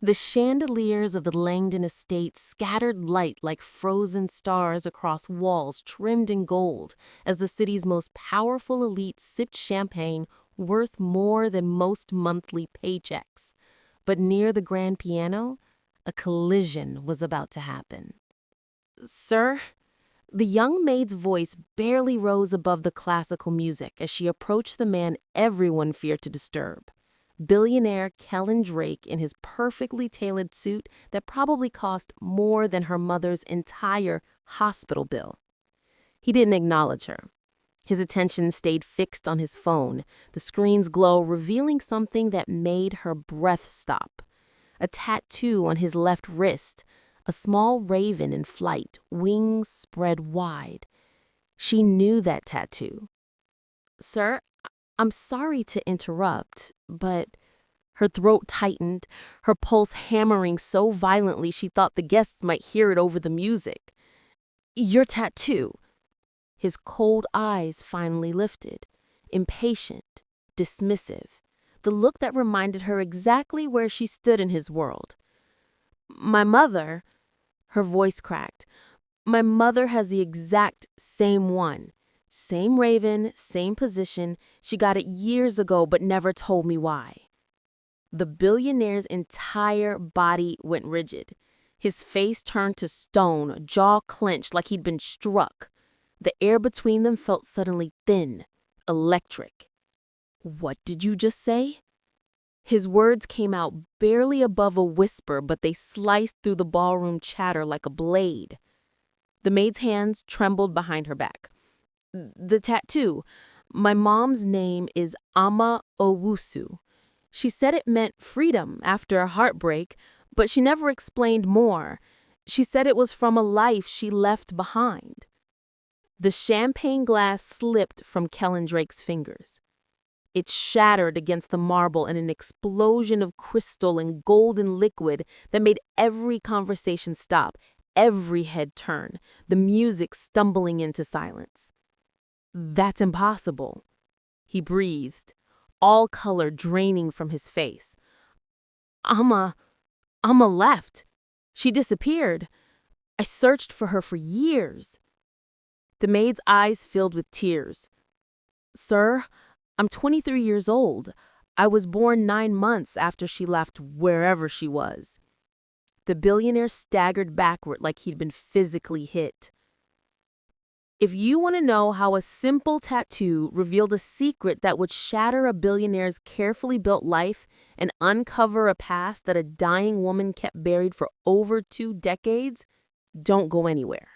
The chandeliers of the Langdon estate scattered light like frozen stars across walls trimmed in gold as the city's most powerful elite sipped champagne worth more than most monthly paychecks. But near the grand piano, a collision was about to happen. "Sir?" The young maid's voice barely rose above the classical music as she approached the man everyone feared to disturb. Billionaire Kellan Drake in his perfectly tailored suit that probably cost more than her mother's entire hospital bill. He didn't acknowledge her. His attention stayed fixed on his phone, the screen's glow revealing something that made her breath stop. A tattoo on his left wrist, a small raven in flight, wings spread wide. She knew that tattoo. "Sir, I'm sorry to interrupt, but..." Her throat tightened, her pulse hammering so violently she thought the guests might hear it over the music. "Your tattoo." His cold eyes finally lifted, impatient, dismissive, the look that reminded her exactly where she stood in his world. "My mother..." Her voice cracked. "My mother has the exact same one. Same raven, same position. She got it years ago but never told me why." The billionaire's entire body went rigid. His face turned to stone, jaw clenched like he'd been struck. The air between them felt suddenly thin, electric. "What did you just say?" His words came out barely above a whisper, but they sliced through the ballroom chatter like a blade. The maid's hands trembled behind her back. "The tattoo. My mom's name is Talia Owusu. She said it meant freedom after a heartbreak, but she never explained more. She said it was from a life she left behind." The champagne glass slipped from Kellan Drake's fingers. It shattered against the marble in an explosion of crystal and golden liquid that made every conversation stop, every head turn, the music stumbling into silence. "That's impossible," he breathed, all color draining from his face. Amma left. She disappeared. I searched for her for years." The maid's eyes filled with tears. "Sir, I'm 23 years old. I was born 9 months after she left wherever she was." The billionaire staggered backward like he'd been physically hit. If you want to know how a simple tattoo revealed a secret that would shatter a billionaire's carefully built life and uncover a past that a dying woman kept buried for over 2 decades, don't go anywhere.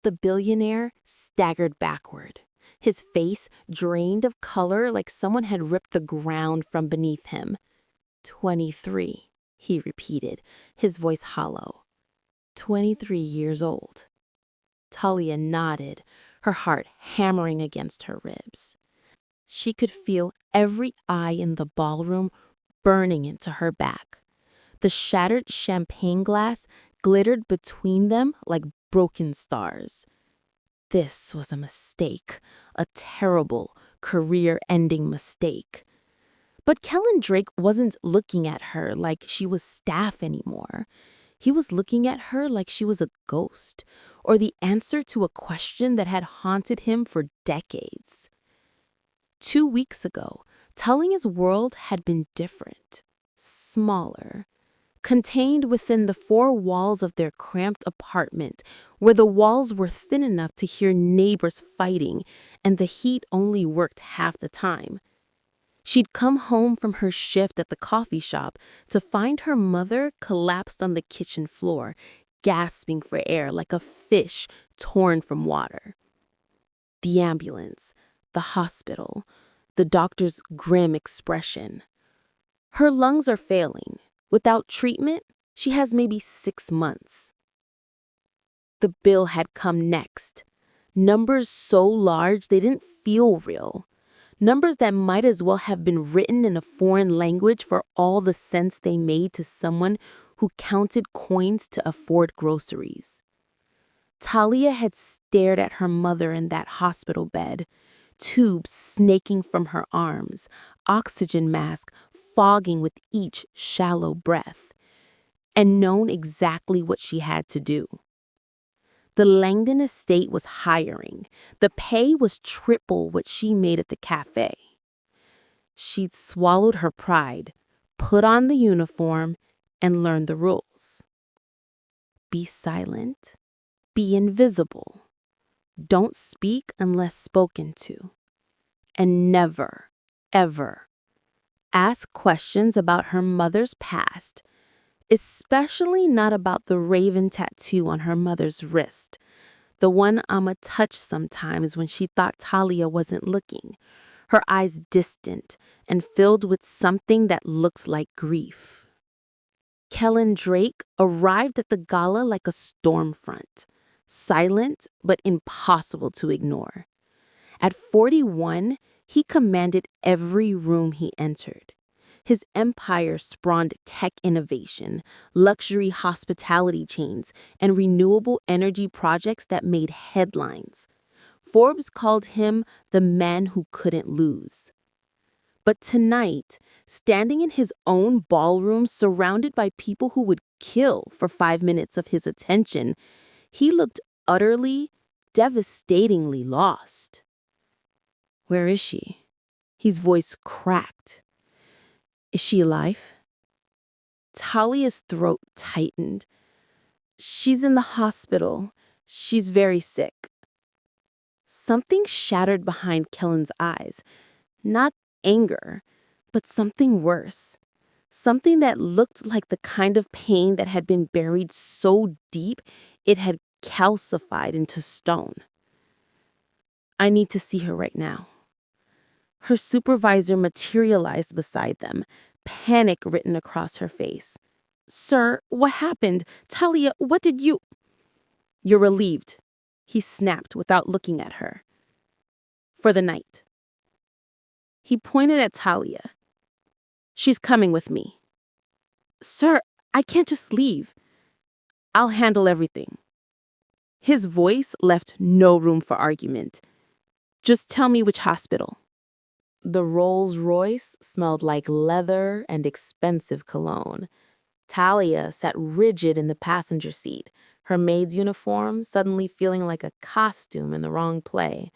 The billionaire staggered backward, his face drained of color like someone had ripped the ground from beneath him. 23, he repeated, his voice hollow. 23 years old. Talia nodded, her heart hammering against her ribs. She could feel every eye in the ballroom burning into her back. The shattered champagne glass glittered between them like broken stars. This was a mistake, a terrible, career-ending mistake. But Kellan Drake wasn't looking at her like she was staff anymore. He was looking at her like she was a ghost, or the answer to a question that had haunted him for decades. 2 weeks ago, Talia's world had been different, smaller, contained within the 4 walls of their cramped apartment, where the walls were thin enough to hear neighbors fighting and the heat only worked half the time. She'd come home from her shift at the coffee shop to find her mother collapsed on the kitchen floor, gasping for air like a fish torn from water. The ambulance, the hospital, the doctor's grim expression. Her lungs are failing. Without treatment, she has maybe 6 months. The bill had come next. Numbers so large they didn't feel real. Numbers that might as well have been written in a foreign language for all the sense they made to someone who counted coins to afford groceries. Talia had stared at her mother in that hospital bed, tubes snaking from her arms, oxygen mask fogging with each shallow breath. and known exactly what she had to do. The Langdon estate was hiring. The pay was triple what she made at the cafe. She'd swallowed her pride, put on the uniform, and learned the rules. Be silent. Be invisible. Don't speak unless spoken to. And never, ever ask questions about her mother's past, especially not about the raven tattoo on her mother's wrist, the one Amma touched sometimes when she thought Talia wasn't looking, her eyes distant and filled with something that looks like grief. Kellan Drake arrived at the gala like a storm front, silent but impossible to ignore. At 41, he commanded every room he entered. His empire spawned tech innovation, luxury hospitality chains, and renewable energy projects that made headlines. Forbes called him the man who couldn't lose. But tonight, standing in his own ballroom surrounded by people who would kill for 5 minutes of his attention, he looked utterly, devastatingly lost. Where is she? His voice cracked. Is she alive? Talia's throat tightened. She's in the hospital. She's very sick. Something shattered behind Kellan's eyes. Not anger, but something worse. Something that looked like the kind of pain that had been buried so deep it had calcified into stone. I need to see her right now. Her supervisor materialized beside them, panic written across her face. Sir, what happened? Talia, what did you... You're relieved, he snapped without looking at her. For the night. He pointed at Talia. She's coming with me. Sir, I can't just leave. I'll handle everything. His voice left no room for argument. Just tell me which hospital. The Rolls-Royce smelled like leather and expensive cologne. Talia sat rigid in the passenger seat, her maid's uniform suddenly feeling like a costume in the wrong play.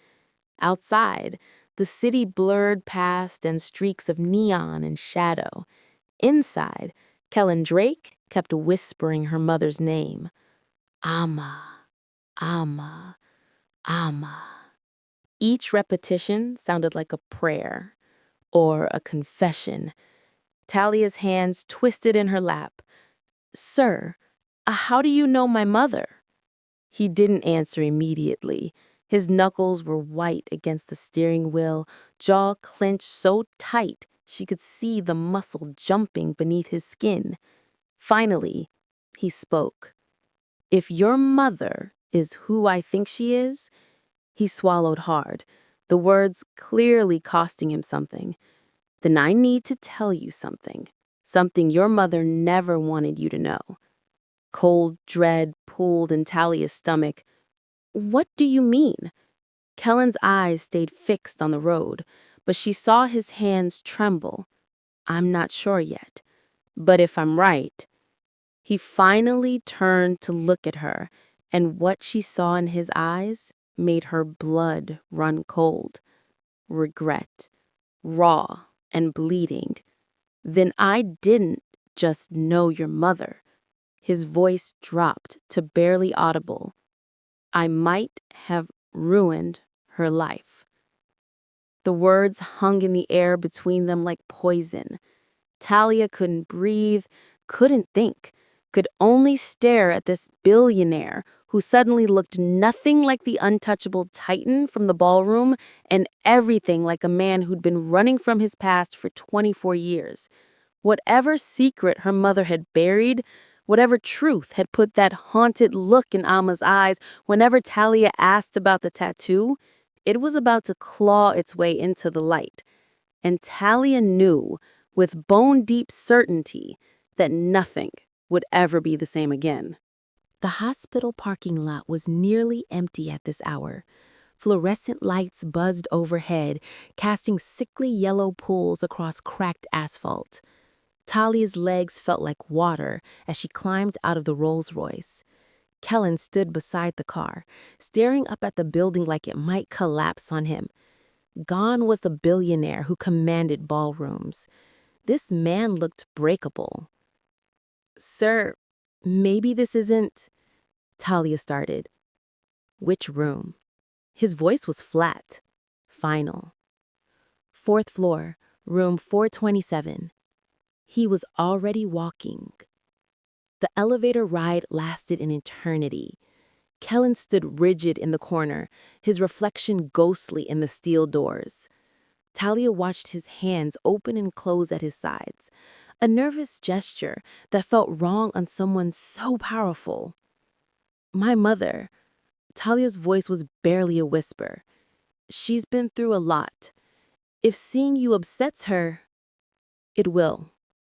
Outside, the city blurred past in streaks of neon and shadow. Inside, Kellan Drake kept whispering her mother's name. Amma, Amma, Amma. Each repetition sounded like a prayer or a confession. Talia's hands twisted in her lap. Sir, how do you know my mother? He didn't answer immediately. His knuckles were white against the steering wheel, jaw clenched so tight she could see the muscle jumping beneath his skin. Finally, he spoke. If your mother is who I think she is, he swallowed hard, the words clearly costing him something. Then I need to tell you something, something your mother never wanted you to know. Cold dread pooled in Talia's stomach. What do you mean? Kellan's eyes stayed fixed on the road, but she saw his hands tremble. I'm not sure yet, but if I'm right. He finally turned to look at her, and what she saw in his eyes made her blood run cold. Regret, raw and bleeding. Then I didn't just know your mother. His voice dropped to barely audible. I might have ruined her life. The words hung in the air between them like poison. Talia couldn't breathe, couldn't think, could only stare at this billionaire who suddenly looked nothing like the untouchable titan from the ballroom and everything like a man who'd been running from his past for 24 years. Whatever secret her mother had buried, whatever truth had put that haunted look in Amma's eyes whenever Talia asked about the tattoo, it was about to claw its way into the light. And Talia knew, with bone-deep certainty, that nothing would ever be the same again. The hospital parking lot was nearly empty at this hour. Fluorescent lights buzzed overhead, casting sickly yellow pools across cracked asphalt. Talia's legs felt like water as she climbed out of the Rolls-Royce. Kellan stood beside the car, staring up at the building like it might collapse on him. Gone was the billionaire who commanded ballrooms. This man looked breakable. "Sir, maybe this isn't—" Talia started. "Which room?" His voice was flat, final. "Fourth floor, room 427. He was already walking. The elevator ride lasted an eternity. Kellan stood rigid in the corner, his reflection ghostly in the steel doors. Talia watched his hands open and close at his sides, a nervous gesture that felt wrong on someone so powerful. "My mother." Talia's voice was barely a whisper. "She's been through a lot. If seeing you upsets her—" "It will,"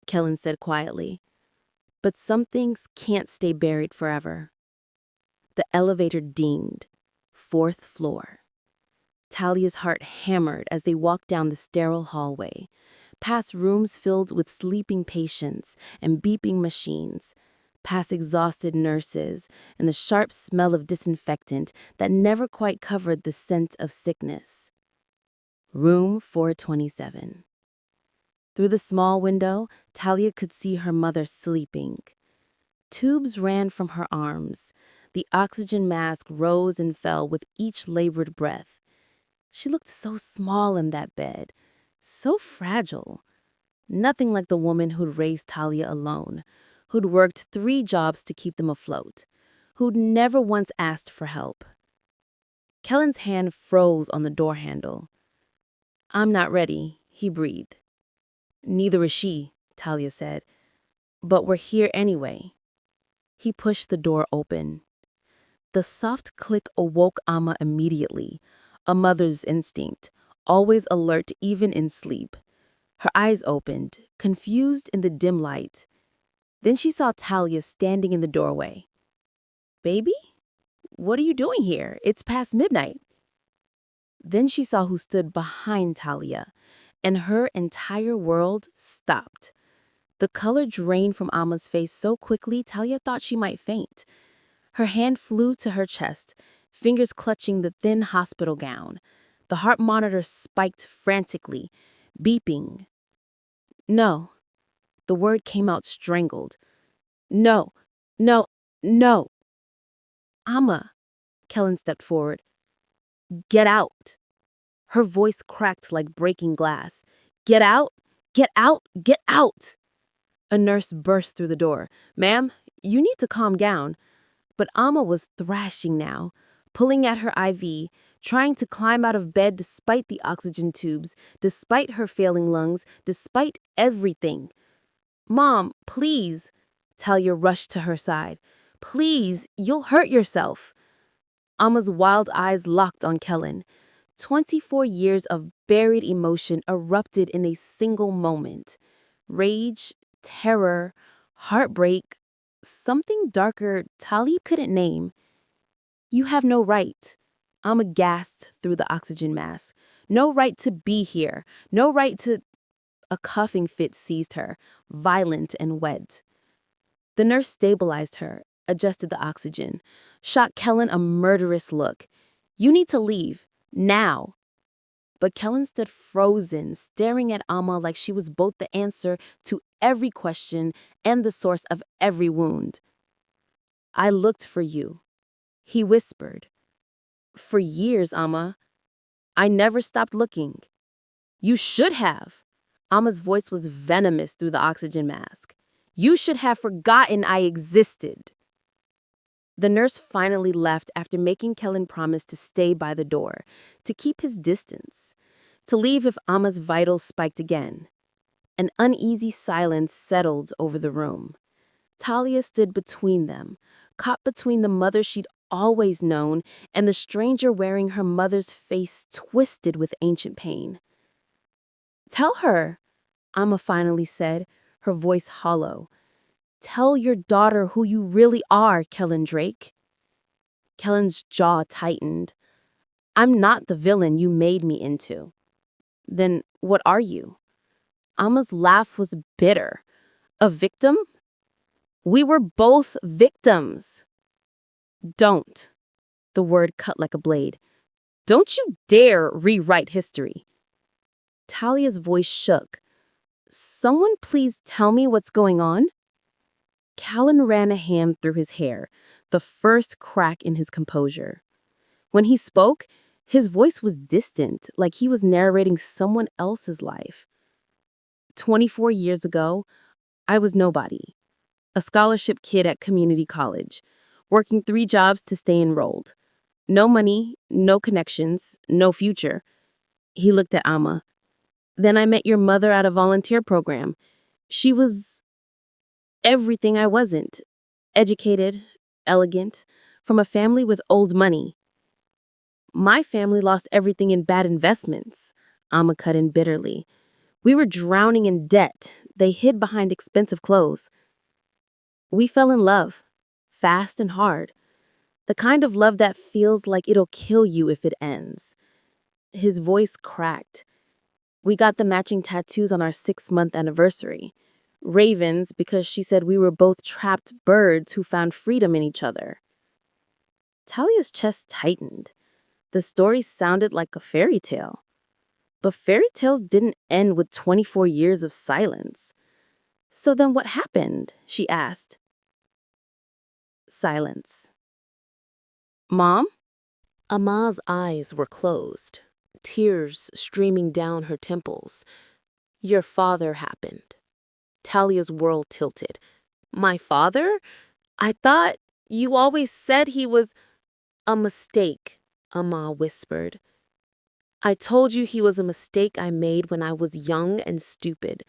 Kellan said quietly. "But some things can't stay buried forever." The elevator dinged. Fourth floor. Talia's heart hammered as they walked down the sterile hallway, past rooms filled with sleeping patients and beeping machines, past exhausted nurses and the sharp smell of disinfectant that never quite covered the scent of sickness. Room 427. Through the small window, Talia could see her mother sleeping. Tubes ran from her arms. The oxygen mask rose and fell with each labored breath. She looked so small in that bed, so fragile. Nothing like the woman who'd raised Talia alone, who'd worked 3 jobs to keep them afloat, who'd never once asked for help. Kellan's hand froze on the door handle. "I'm not ready," he breathed. "Neither is she," Talia said. "But we're here anyway." He pushed the door open. The soft click awoke Amma immediately, a mother's instinct, always alert even in sleep. Her eyes opened, confused in the dim light. Then she saw Talia standing in the doorway. "Baby? What are you doing here? It's past midnight." Then she saw who stood behind Talia, and her entire world stopped. The color drained from Amma's face so quickly Talia thought she might faint. Her hand flew to her chest, fingers clutching the thin hospital gown. The heart monitor spiked frantically, beeping. "No." The word came out strangled. "No, no, no." "Amma." Kellan stepped forward. "Get out." Her voice cracked like breaking glass. "Get out! Get out! Get out!" A nurse burst through the door. "Ma'am, you need to calm down." But Amma was thrashing now, pulling at her IV, trying to climb out of bed despite the oxygen tubes, despite her failing lungs, despite everything. "Mom, please." Talia rushed to her side. "Please, you'll hurt yourself." Amma's wild eyes locked on Kellan. 24 years of buried emotion erupted in a single moment. Rage, terror, heartbreak, something darker Talia couldn't name. "You have no right." Amma gasped through the oxygen mask. "No right to be here. No right to—" A coughing fit seized her, violent and wet. The nurse stabilized her, adjusted the oxygen, shot Kellan a murderous look. "You need to leave. Now." But Kellan stood frozen, staring at Amma like she was both the answer to every question and the source of every wound. "I looked for you," he whispered. "For years, Amma. I never stopped looking." "You should have." Amma's voice was venomous through the oxygen mask. "You should have forgotten I existed." The nurse finally left after making Kellan promise to stay by the door, to keep his distance, to leave if Amma's vitals spiked again. An uneasy silence settled over the room. Talia stood between them, caught between the mother she'd always known and the stranger wearing her mother's face twisted with ancient pain. "Tell her," Amma finally said, her voice hollow. "Tell your daughter who you really are, Kellan Drake." Kellan's jaw tightened. "I'm not the villain you made me into." "Then what are you?" Amma's laugh was bitter. A victim? We were both victims. Don't. The word cut like a blade. Don't you dare rewrite history. Talia's voice shook. Someone please tell me what's going on? Kellan ran a hand through his hair, the first crack in his composure. When he spoke, his voice was distant, like he was narrating someone else's life. 24 years ago, I was nobody. A scholarship kid at community college, working 3 jobs to stay enrolled. No money, no connections, no future. He looked at Amma. Then I met your mother at a volunteer program. She was everything I wasn't. Educated, elegant, from a family with old money. My family lost everything in bad investments, Amma cut in bitterly. We were drowning in debt. They hid behind expensive clothes. We fell in love, fast and hard. The kind of love that feels like it'll kill you if it ends. His voice cracked. We got the matching tattoos on our 6-month anniversary. Ravens because she said we were both trapped birds who found freedom in each other. Talia's chest tightened. The story sounded like a fairy tale. But fairy tales didn't end with 24 years of silence. So then what happened? She asked. Silence. Mom? Amma's eyes were closed, tears streaming down her temples. Your father happened. Talia's world tilted. My father? I thought you always said he was... A mistake, Amma whispered. I told you he was a mistake I made when I was young and stupid,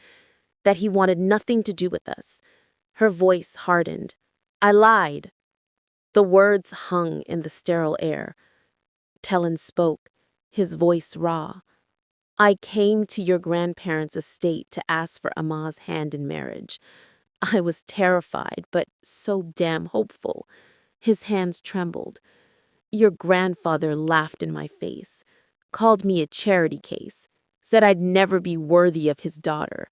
that he wanted nothing to do with us. Her voice hardened. I lied. The words hung in the sterile air. Kellan spoke, his voice raw. I came to your grandparents' estate to ask for Amma's hand in marriage. I was terrified, but so damn hopeful. His hands trembled. Your grandfather laughed in my face, called me a charity case, said I'd never be worthy of his daughter.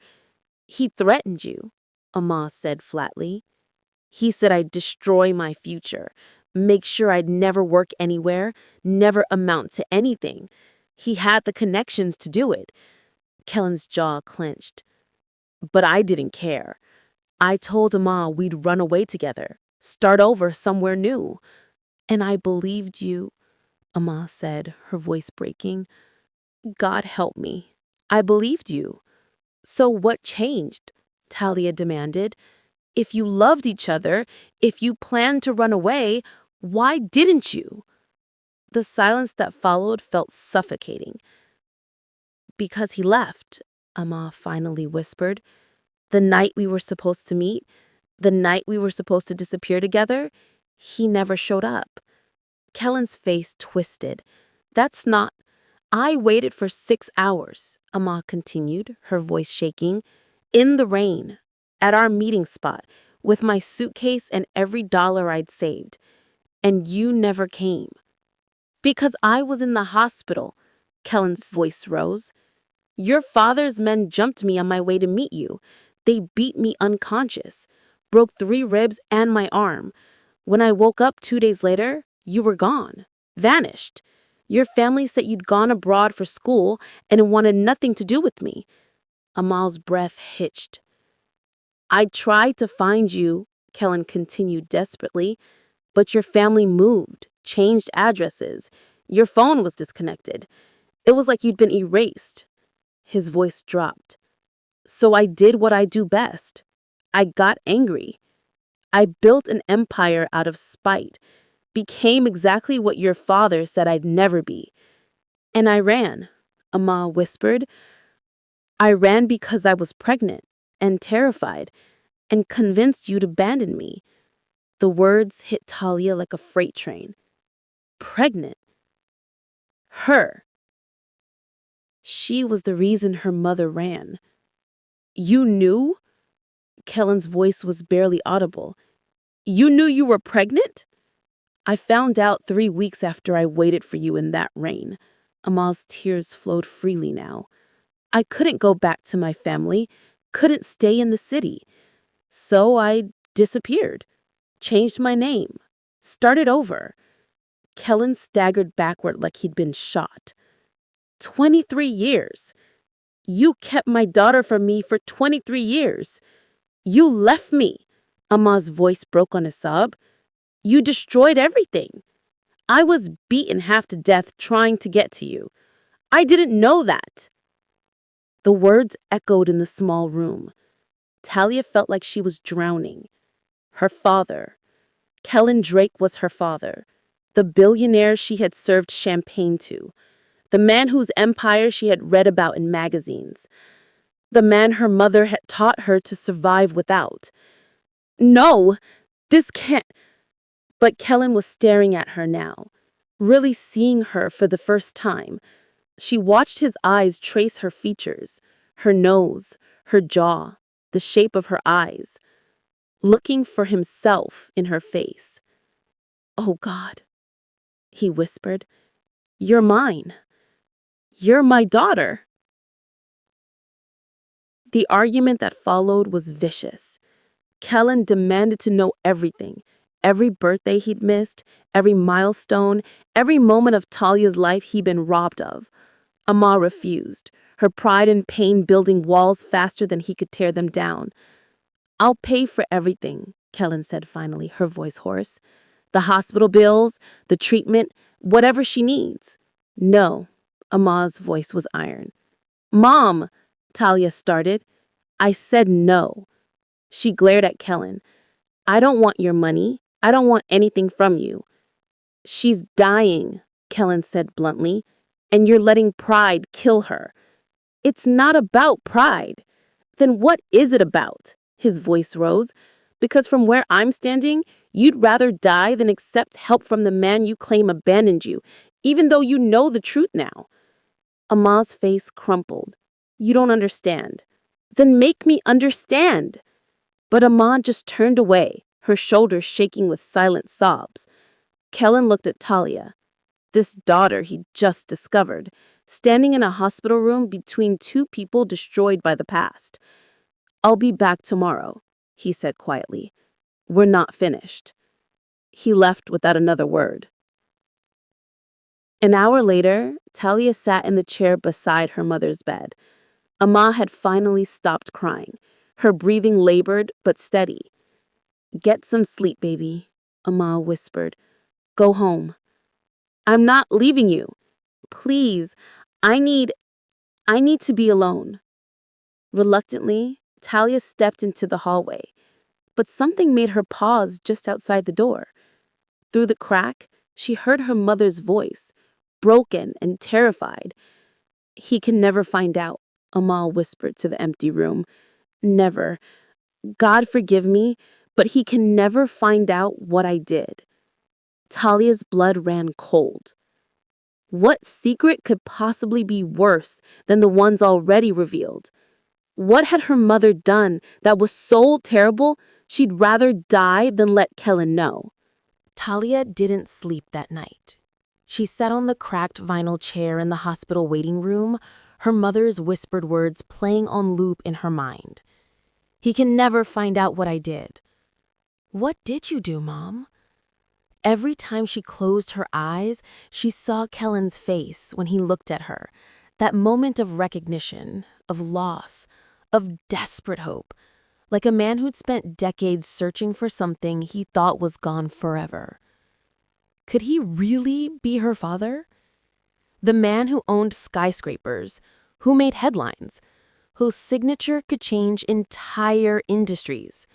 He threatened you, Amma said flatly. He said I'd destroy my future, make sure I'd never work anywhere, never amount to anything. He had the connections to do it. Kellan's jaw clenched. But I didn't care. I told Amma we'd run away together, start over somewhere new. And I believed you, Amma said, her voice breaking. God help me. I believed you. So what changed? Talia demanded. If you loved each other, if you planned to run away, why didn't you? The silence that followed felt suffocating. Because he left, Amma finally whispered. The night we were supposed to meet, the night we were supposed to disappear together, he never showed up. Kellan's face twisted. That's not... I waited for 6 hours, Amma continued, her voice shaking, in the rain, at our meeting spot, with my suitcase and every dollar I'd saved. And you never came. Because I was in the hospital, Kellan's voice rose. Your father's men jumped me on my way to meet you. They beat me unconscious, broke 3 ribs and my arm. When I woke up 2 days later, you were gone, vanished. Your family said you'd gone abroad for school and wanted nothing to do with me. Amal's breath hitched. I tried to find you, Kellan continued desperately, but your family moved, changed addresses. Your phone was disconnected. It was like you'd been erased. His voice dropped. So I did what I do best. I got angry. I built an empire out of spite, became exactly what your father said I'd never be. And I ran, Amal whispered. I ran because I was pregnant and terrified and convinced you'd abandon me. The words hit Talia like a freight train. Pregnant. Her. She was the reason her mother ran. You knew? Kellan's voice was barely audible. You knew you were pregnant? I found out 3 weeks after I waited for you in that rain. Amal's tears flowed freely now. I couldn't go back to my family, couldn't stay in the city. So I disappeared, changed my name, started over. Kellan staggered backward like he'd been shot. 23 years. You kept my daughter from me for 23 years. You left me. Amma's voice broke on a sob. You destroyed everything. I was beaten half to death trying to get to you. I didn't know that. The words echoed in the small room. Talia felt like she was drowning. Her father. Kellan Drake was her father. The billionaire she had served champagne to. The man whose empire she had read about in magazines. The man her mother had taught her to survive without. No, this can't. But Kellan was staring at her now, really seeing her for the first time. She watched his eyes trace her features, her nose, her jaw, the shape of her eyes, looking for himself in her face. Oh God, he whispered, you're mine. You're my daughter. The argument that followed was vicious. Kellan demanded to know everything. Every birthday he'd missed, every milestone, every moment of Talia's life he'd been robbed of. Amma refused, her pride and pain building walls faster than he could tear them down. I'll pay for everything, Kellan said finally, her voice hoarse. The hospital bills, the treatment, whatever she needs. No, Amma's voice was iron. Mom, Talia started. I said no. She glared at Kellan. I don't want your money. I don't want anything from you. She's dying, Kellan said bluntly, and you're letting pride kill her. It's not about pride. Then what is it about? His voice rose. Because from where I'm standing, you'd rather die than accept help from the man you claim abandoned you, even though you know the truth now. Amma's face crumpled. You don't understand. Then make me understand. But Amma just turned away, her shoulders shaking with silent sobs. Kellan looked at Talia, this daughter he'd just discovered, standing in a hospital room between two people destroyed by the past. I'll be back tomorrow, he said quietly. We're not finished. He left without another word. An hour later, Talia sat in the chair beside her mother's bed. Amma had finally stopped crying. Her breathing labored but steady. Get some sleep, baby, Amma whispered. Go home. I'm not leaving you. Please, I need to be alone. Reluctantly, Talia stepped into the hallway, but something made her pause just outside the door. Through the crack, she heard her mother's voice, broken and terrified. He can never find out, Amal whispered to the empty room. Never. God forgive me, but he can never find out what I did. Talia's blood ran cold. What secret could possibly be worse than the ones already revealed? What had her mother done that was so terrible she'd rather die than let Kellan know? Talia didn't sleep that night. She sat on the cracked vinyl chair in the hospital waiting room, her mother's whispered words playing on loop in her mind. He can never find out what I did. What did you do, Mom? Every time she closed her eyes, she saw Kellan's face when he looked at her, that moment of recognition, of loss, of desperate hope, like a man who'd spent decades searching for something he thought was gone forever. Could he really be her father? The man who owned skyscrapers, who made headlines, whose signature could change entire industries.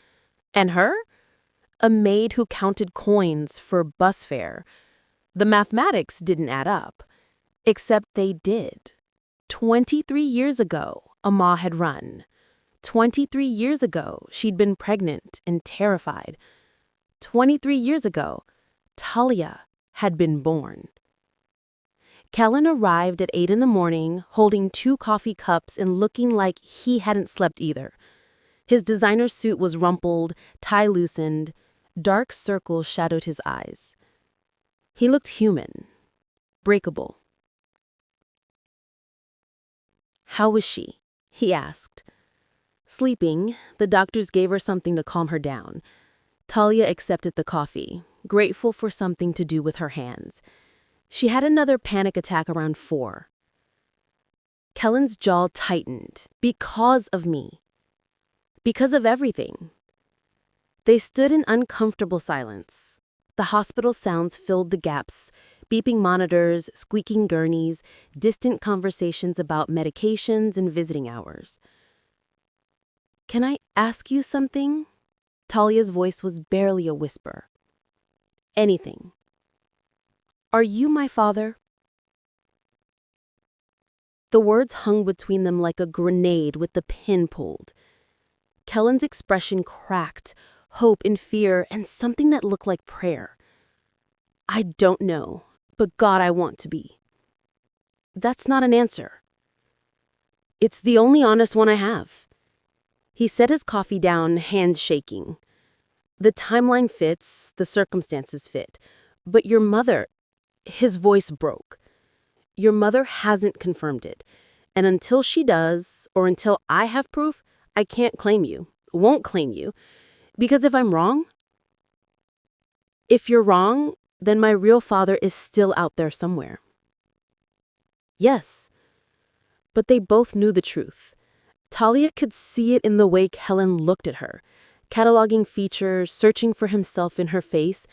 And her? A maid who counted coins for bus fare. The mathematics didn't add up, except they did. 23 years ago, Amma had run. 23 years ago, she'd been pregnant and terrified. 23 years ago, Talia had been born. Kellan arrived at 8 in the morning, holding 2 coffee cups and looking like he hadn't slept either. His designer suit was rumpled, tie loosened, dark circles shadowed his eyes. He looked human, breakable. How was she? He asked. Sleeping, the doctors gave her something to calm her down. Talia accepted the coffee, grateful for something to do with her hands. She had another panic attack around 4. Kellan's jaw tightened. Because of me. Because of everything. They stood in uncomfortable silence. The hospital sounds filled the gaps, beeping monitors, squeaking gurneys, distant conversations about medications and visiting hours. "Can I ask you something?" Talia's voice was barely a whisper. "Anything. Are you my father?" The words hung between them like a grenade with the pin pulled. Kellan's expression cracked, hope and fear, and something that looked like prayer. "I don't know, but God, I want to be." "That's not an answer." "It's the only honest one I have." He set his coffee down, hands shaking. "The timeline fits, the circumstances fit. But your mother," his voice broke. "Your mother hasn't confirmed it. And until she does, or until I have proof, I can't claim you, won't claim you. Because if I'm wrong, if you're wrong, then my real father is still out there somewhere." Yes. But they both knew the truth. Talia could see it in the way Kellan looked at her, cataloging features, searching for himself in her face.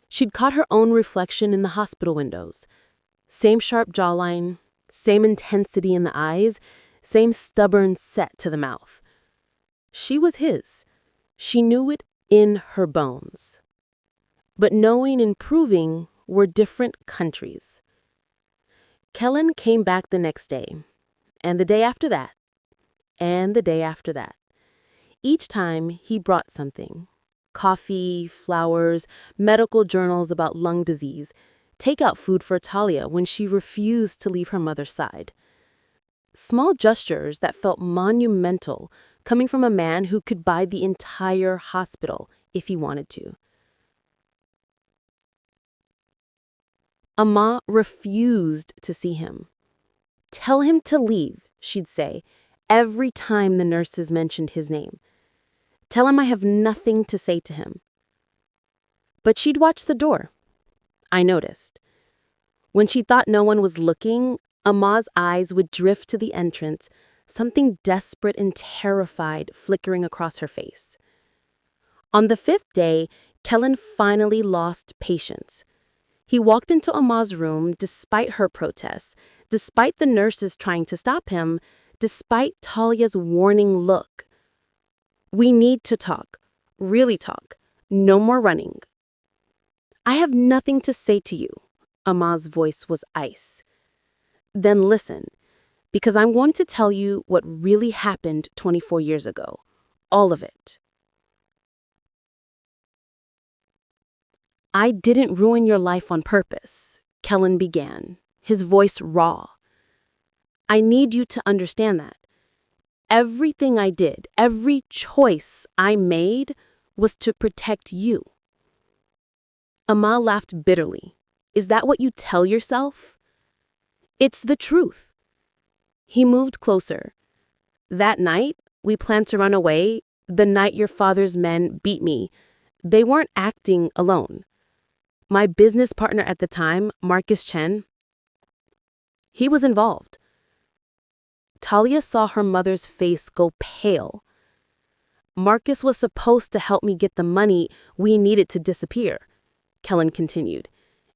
She'd caught her own reflection in the hospital windows. Same sharp jawline, same intensity in the eyes, same stubborn set to the mouth. She was his. She knew it in her bones. But knowing and proving were different countries. Kellan came back the next day, and the day after that, and the day after that. Each time he brought something. Coffee, flowers, medical journals about lung disease, takeout food for Talia when she refused to leave her mother's side. Small gestures that felt monumental coming from a man who could buy the entire hospital if he wanted to. Amma refused to see him. "Tell him to leave," she'd say, every time the nurses mentioned his name. "Tell him I have nothing to say to him." But she'd watch the door. I noticed. When she thought no one was looking, Amma's eyes would drift to the entrance, something desperate and terrified flickering across her face. On the 5th day, Kellan finally lost patience. He walked into Amma's room despite her protests, despite the nurses trying to stop him, despite Talia's warning look. "We need to talk. Really talk. No more running." "I have nothing to say to you." Amma's voice was ice. "Then listen, because I'm going to tell you what really happened 24 years ago. All of it." "I didn't ruin your life on purpose," Kellan began, his voice raw. "I need you to understand that. Everything I did, every choice I made was to protect you." Amma laughed bitterly. "Is that what you tell yourself?" "It's the truth." He moved closer. "That night, we planned to run away. The night your father's men beat me. They weren't acting alone. My business partner at the time, Marcus Chen, he was involved." Talia saw her mother's face go pale. "Marcus was supposed to help me get the money we needed to disappear," Kellan continued.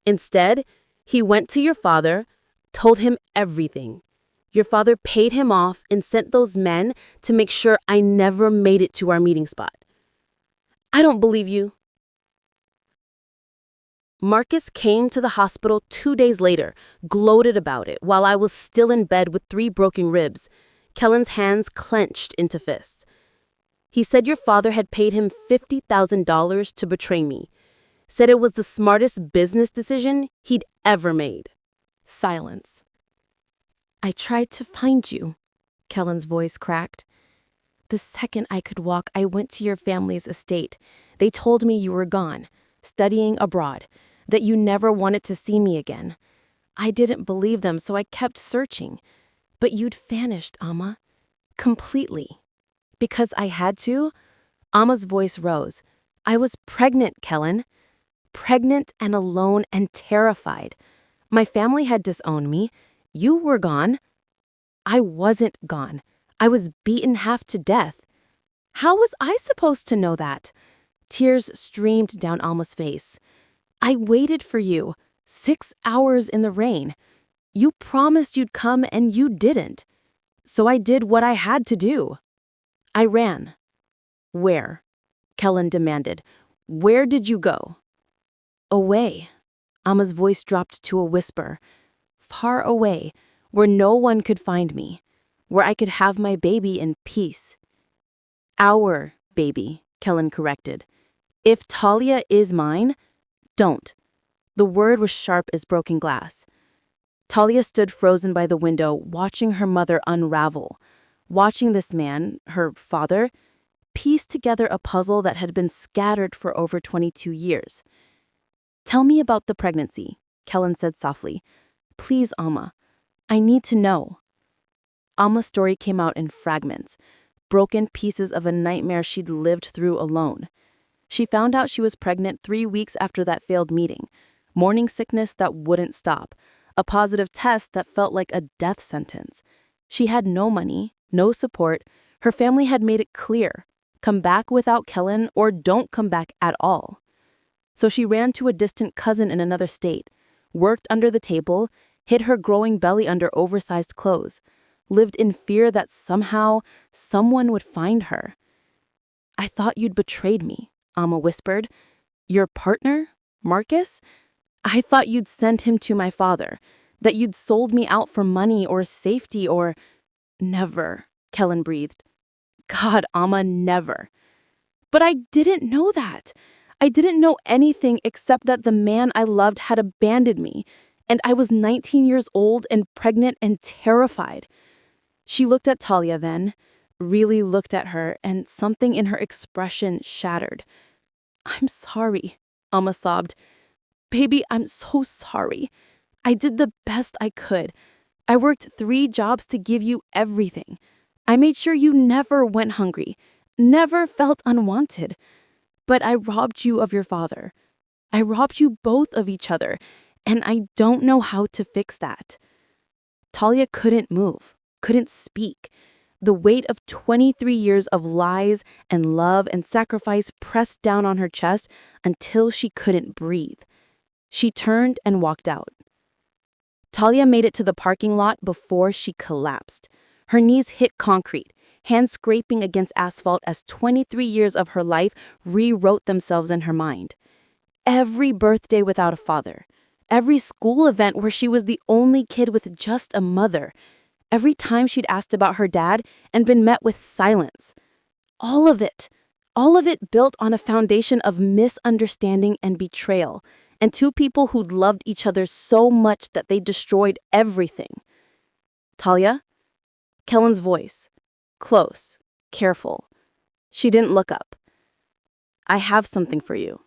"Instead, he went to your father, told him everything. Your father paid him off and sent those men to make sure I never made it to our meeting spot." "I don't believe you." "Marcus came to the hospital 2 days later, gloated about it while I was still in bed with 3 broken ribs." Kellan's hands clenched into fists. "He said your father had paid him $50,000 to betray me. Said it was the smartest business decision he'd ever made." Silence. "I tried to find you," Kellan's voice cracked. "The second I could walk, I went to your family's estate. They told me you were gone, studying abroad, that you never wanted to see me again. I didn't believe them, so I kept searching. But you'd vanished, Amma. Completely. Because I had to? Amma's voice rose. I was pregnant, Kellan. Pregnant and alone and terrified. My family had disowned me. You were gone. I wasn't gone. I was beaten half to death. How was I supposed to know that? Tears streamed down Alma's face. I waited for you, 6 hours in the rain. You promised you'd come and you didn't. So I did what I had to do. I ran. Where? Kellan demanded. Where did you go? Away. Alma's voice dropped to a whisper. Far away, where no one could find me, where I could have my baby in peace. Our baby, Kellan corrected. If Talia is mine, don't. The word was sharp as broken glass. Talia stood frozen by the window, watching her mother unravel, watching this man, her father, piece together a puzzle that had been scattered for over 22 years. Tell me about the pregnancy, Kellan said softly. Please, Alma. I need to know. Alma's story came out in fragments, broken pieces of a nightmare she'd lived through alone. She found out she was pregnant 3 weeks after that failed meeting, morning sickness that wouldn't stop, a positive test that felt like a death sentence. She had no money, no support. Her family had made it clear, come back without Kellan or don't come back at all. So she ran to a distant cousin in another state, worked under the table, hid her growing belly under oversized clothes, lived in fear that somehow someone would find her. I thought you'd betrayed me, Alma whispered. Your partner, Marcus? I thought you'd sent him to my father, that you'd sold me out for money or safety or... Never, Kellan breathed. God, Alma, never. But I didn't know that. I didn't know anything except that the man I loved had abandoned me, and I was 19 years old and pregnant and terrified. She looked at Talia then, really looked at her, and something in her expression shattered. I'm sorry, Alma sobbed. Baby, I'm so sorry. I did the best I could. I worked 3 jobs to give you everything. I made sure you never went hungry, never felt unwanted. But I robbed you of your father. I robbed you both of each other, and I don't know how to fix that. Talia couldn't move, couldn't speak. The weight of 23 years of lies and love and sacrifice pressed down on her chest until she couldn't breathe. She turned and walked out. Talia made it to the parking lot before she collapsed. Her knees hit concrete, hands scraping against asphalt as 23 years of her life rewrote themselves in her mind. Every birthday without a father, every school event where she was the only kid with just a mother, every time she'd asked about her dad and been met with silence. All of it built on a foundation of misunderstanding and betrayal, and 2 people who'd loved each other so much that they destroyed everything. Talia? Kellan's voice. Close, careful. She didn't look up. I have something for you.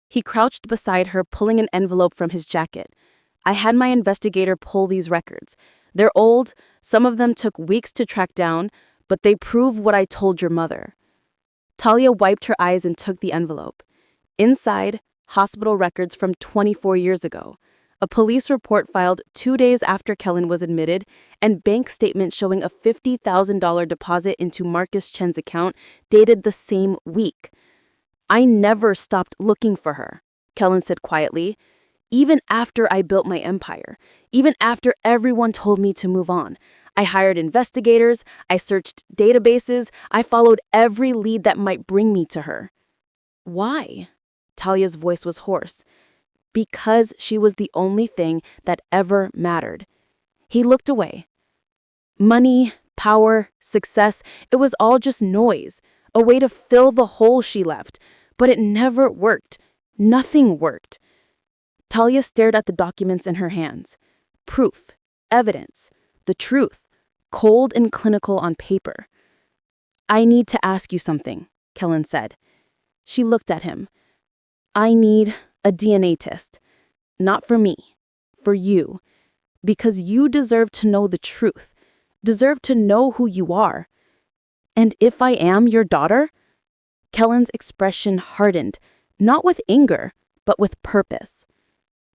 He crouched beside her, pulling an envelope from his jacket. I had my investigator pull these records. They're old, some of them took weeks to track down, but they prove what I told your mother. Talia wiped her eyes and took the envelope. Inside, hospital records from 24 years ago. A police report filed 2 days after Kellan was admitted, and bank statements showing a $50,000 deposit into Marcus Chen's account dated the same week. I never stopped looking for her, Kellan said quietly. Even after I built my empire, even after everyone told me to move on, I hired investigators, I searched databases, I followed every lead that might bring me to her. Why? Talia's voice was hoarse. Because she was the only thing that ever mattered. He looked away. Money, power, success, it was all just noise, a way to fill the hole she left. But it never worked. Nothing worked. Talia stared at the documents in her hands. Proof, evidence, the truth, cold and clinical on paper. I need to ask you something, Kellan said. She looked at him. I need a DNA test. Not for me, for you. Because you deserve to know the truth, deserve to know who you are. And if I am your daughter? Kellan's expression hardened, not with anger, but with purpose.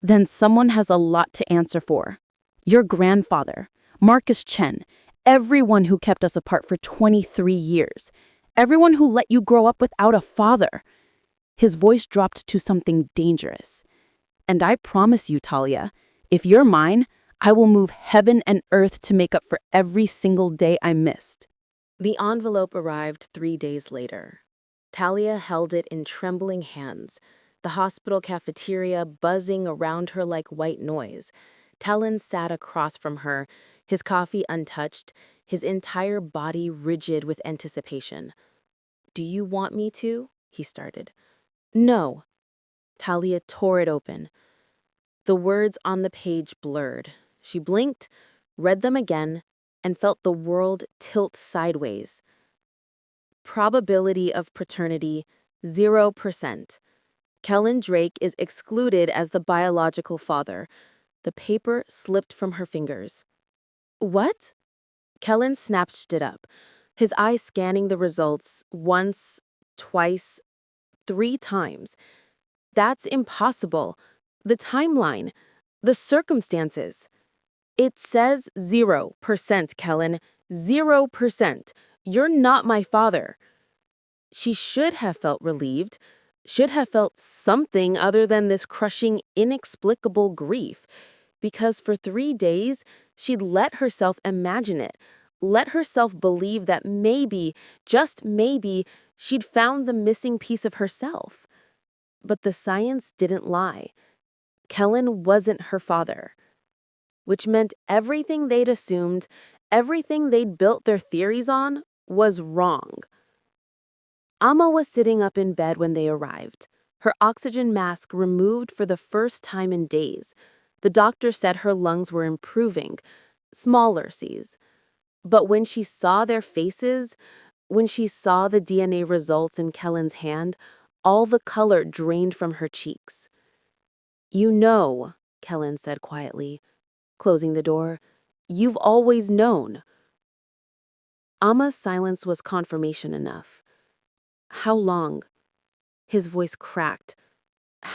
Then someone has a lot to answer for. Your grandfather, Marcus Chen, everyone who kept us apart for 23 years, everyone who let you grow up without a father. His voice dropped to something dangerous. And I promise you, Talia, if you're mine, I will move heaven and earth to make up for every single day I missed. The envelope arrived 3 days later. Talia held it in trembling hands, the hospital cafeteria buzzing around her like white noise. Kellan sat across from her, his coffee untouched, his entire body rigid with anticipation. "Do you want me to?" he started. "No." Talia tore it open. The words on the page blurred. She blinked, read them again, and felt the world tilt sideways. Probability of paternity, 0%. Kellan Drake is excluded as the biological father. The paper slipped from her fingers. "What?" Kellan snatched it up, his eyes scanning the results once, twice, 3 times. "That's impossible. The timeline, the circumstances." "It says 0%, Kellan. 0%. You're not my father." She should have felt relieved, should have felt something other than this crushing, inexplicable grief, because for 3 days she'd let herself imagine it, let herself believe that maybe, just maybe, she'd found the missing piece of herself. But the science didn't lie. Kellan wasn't her father, which meant everything they'd assumed, everything they'd built their theories on, was wrong. Amma was sitting up in bed when they arrived, her oxygen mask removed for the first time in days. The doctor said her lungs were improving, smaller Cs. But when she saw their faces, when she saw the DNA results in Kellan's hand, all the color drained from her cheeks. "You know," Kellan said quietly, closing the door, "you've always known." Amma's silence was confirmation enough. "How long?" His voice cracked.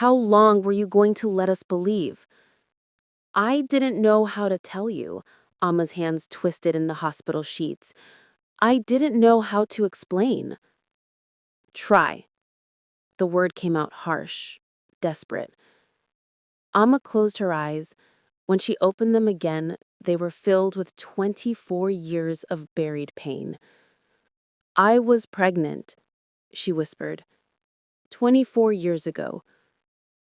"How long were you going to let us believe?" "I didn't know how to tell you." Amma's hands twisted in the hospital sheets. "I didn't know how to explain." "Try." The word came out harsh, desperate. Amma closed her eyes. When she opened them again, they were filled with 24 years of buried pain. "I was pregnant," she whispered. 24 years ago.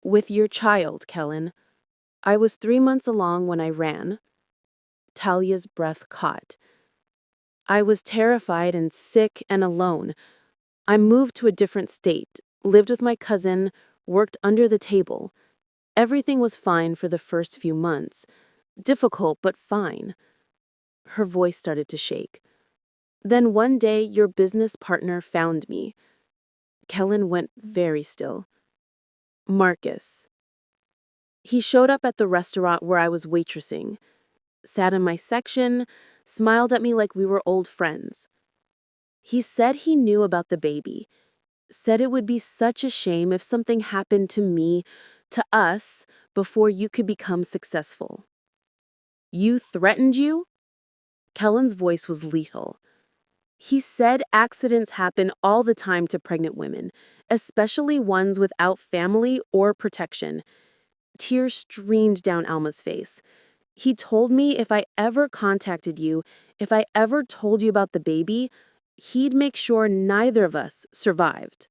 With your child, Kellan. I was 3 months along when I ran." Talia's breath caught. "I was terrified and sick and alone. I moved to a different state, lived with my cousin, worked under the table. Everything was fine for the first few months. Difficult, but fine." Her voice started to shake. "Then one day your business partner found me." Kellan went very still. "Marcus. He showed up at the restaurant where I was waitressing, sat in my section, smiled at me like we were old friends. He said he knew about the baby, said it would be such a shame if something happened to me, to us, before you could become successful." "You threatened you?" Kellan's voice was lethal. "He said accidents happen all the time to pregnant women, especially ones without family or protection." Tears streamed down Alma's face. "He told me if I ever contacted you, if I ever told you about the baby, he'd make sure neither of us survived."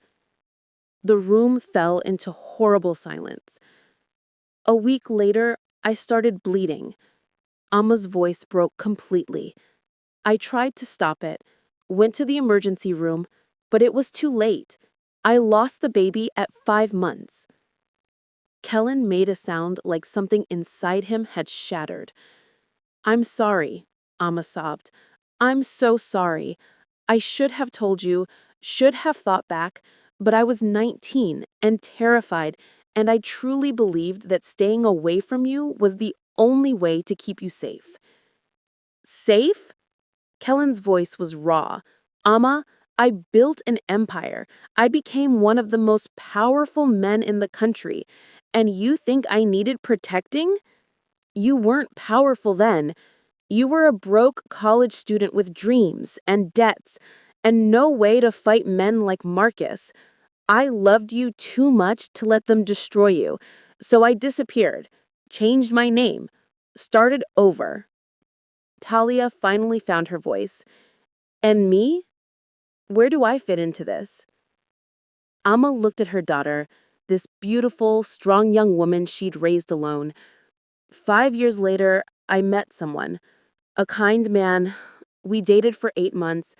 The room fell into horrible silence. "A week later, I started bleeding." Alma's voice broke completely. "I tried to stop it, went to the emergency room, but it was too late. I lost the baby at 5 months." Kellan made a sound like something inside him had shattered. "I'm sorry," Amma sobbed. "I'm so sorry. I should have told you, should have thought back, but I was 19 and terrified, and I truly believed that staying away from you was the only way to keep you safe." "Safe?" Kellan's voice was raw, Amma, I built an empire. I became one of the most powerful men in the country. And you think I needed protecting? You weren't powerful then. You were a broke college student with dreams and debts and no way to fight men like Marcus. I loved you too much to let them destroy you, so I disappeared, changed my name, started over. Talia finally found her voice. And me? Where do I fit into this? Amma looked at her daughter, this beautiful, strong young woman she'd raised alone. 5 years later, I met someone, a kind man. We dated for 8 months.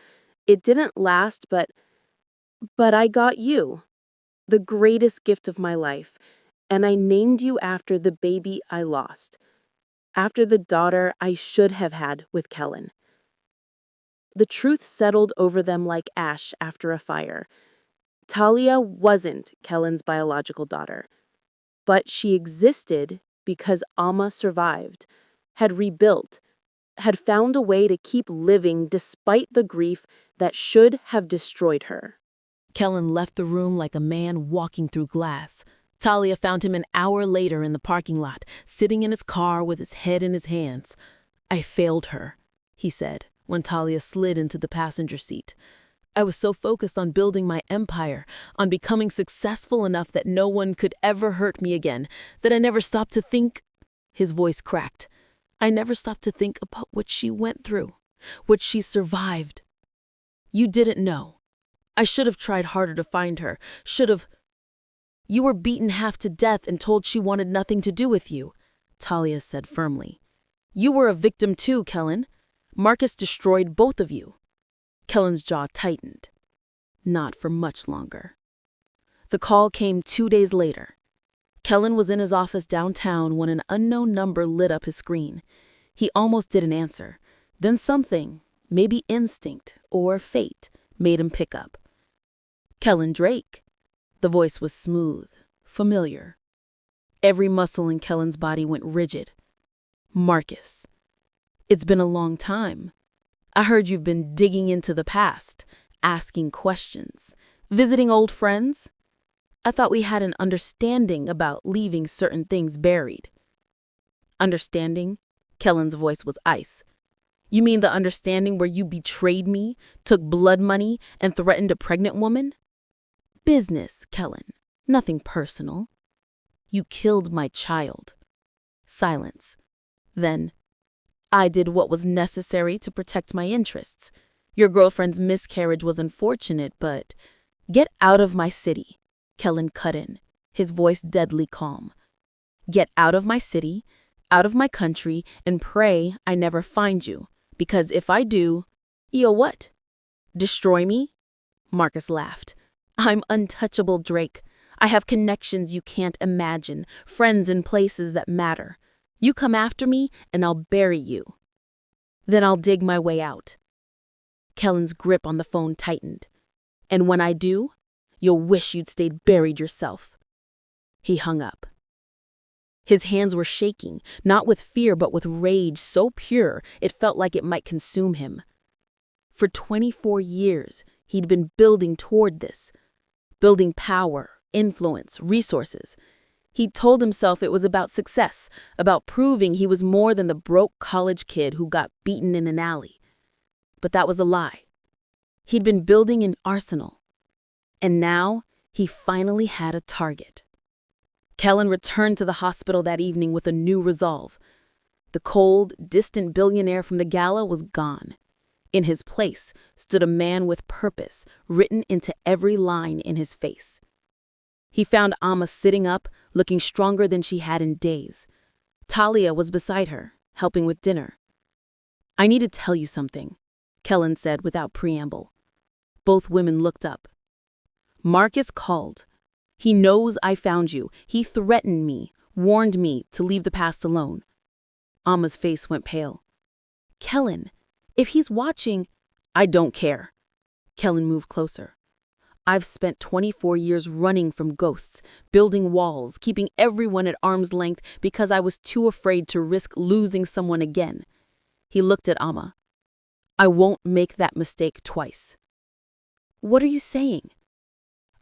It didn't last, but I got you, the greatest gift of my life, and I named you after the baby I lost, after the daughter I should have had with Kellan. The truth settled over them like ash after a fire. Talia wasn't Kellan's biological daughter, but she existed because Amma survived, had rebuilt, had found a way to keep living despite the grief that should have destroyed her. Kellan left the room like a man walking through glass. Talia found him an hour later in the parking lot, sitting in his car with his head in his hands. "I failed her," he said, when Talia slid into the passenger seat. "I was so focused on building my empire, on becoming successful enough that no one could ever hurt me again, that I never stopped to think—" His voice cracked. "I never stopped to think about what she went through, what she survived. You didn't know. I should have tried harder to find her, should have—" "You were beaten half to death and told she wanted nothing to do with you," Talia said firmly. "You were a victim too, Kellan. Marcus destroyed both of you." Kellan's jaw tightened. Not for much longer. The call came 2 days later. Kellan was in his office downtown when an unknown number lit up his screen. He almost didn't answer. Then something, maybe instinct or fate, made him pick up. "Kellan Drake." The voice was smooth, familiar. Every muscle in Kellan's body went rigid. "Marcus. It's been a long time. I heard you've been digging into the past, asking questions, visiting old friends. I thought we had an understanding about leaving certain things buried." "Understanding?" Kellan's voice was ice. "You mean the understanding where you betrayed me, took blood money, and threatened a pregnant woman?" "Business, Kellan. Nothing personal." "You killed my child." Silence. Then, "I did what was necessary to protect my interests. Your girlfriend's miscarriage was unfortunate, but—" "Get out of my city," Kellan cut in, his voice deadly calm. "Get out of my city, out of my country, and pray I never find you, because if I do, you'll what? Destroy me?" Marcus laughed. "I'm untouchable, Drake. I have connections you can't imagine, friends in places that matter. You come after me, and I'll bury you. Then I'll dig my way out." Kellan's grip on the phone tightened. "And when I do, you'll wish you'd stayed buried yourself." He hung up. His hands were shaking, not with fear but with rage so pure it felt like it might consume him. For 24 years, he'd been building toward this, building power, influence, resources. He'd told himself it was about success, about proving he was more than the broke college kid who got beaten in an alley. But that was a lie. He'd been building an arsenal. And now, he finally had a target. Kellan returned to the hospital that evening with a new resolve. The cold, distant billionaire from the gala was gone. In his place stood a man with purpose written into every line in his face. He found Amma sitting up, looking stronger than she had in days. Talia was beside her, helping with dinner. "I need to tell you something," Kellan said without preamble. Both women looked up. "Marcus called. He knows I found you. He threatened me, warned me to leave the past alone." Amma's face went pale. "Kellan, if he's watching—" "I don't care." Kellan moved closer. "I've spent 24 years running from ghosts, building walls, keeping everyone at arm's length because I was too afraid to risk losing someone again." He looked at Amma. "I won't make that mistake twice." What are you saying?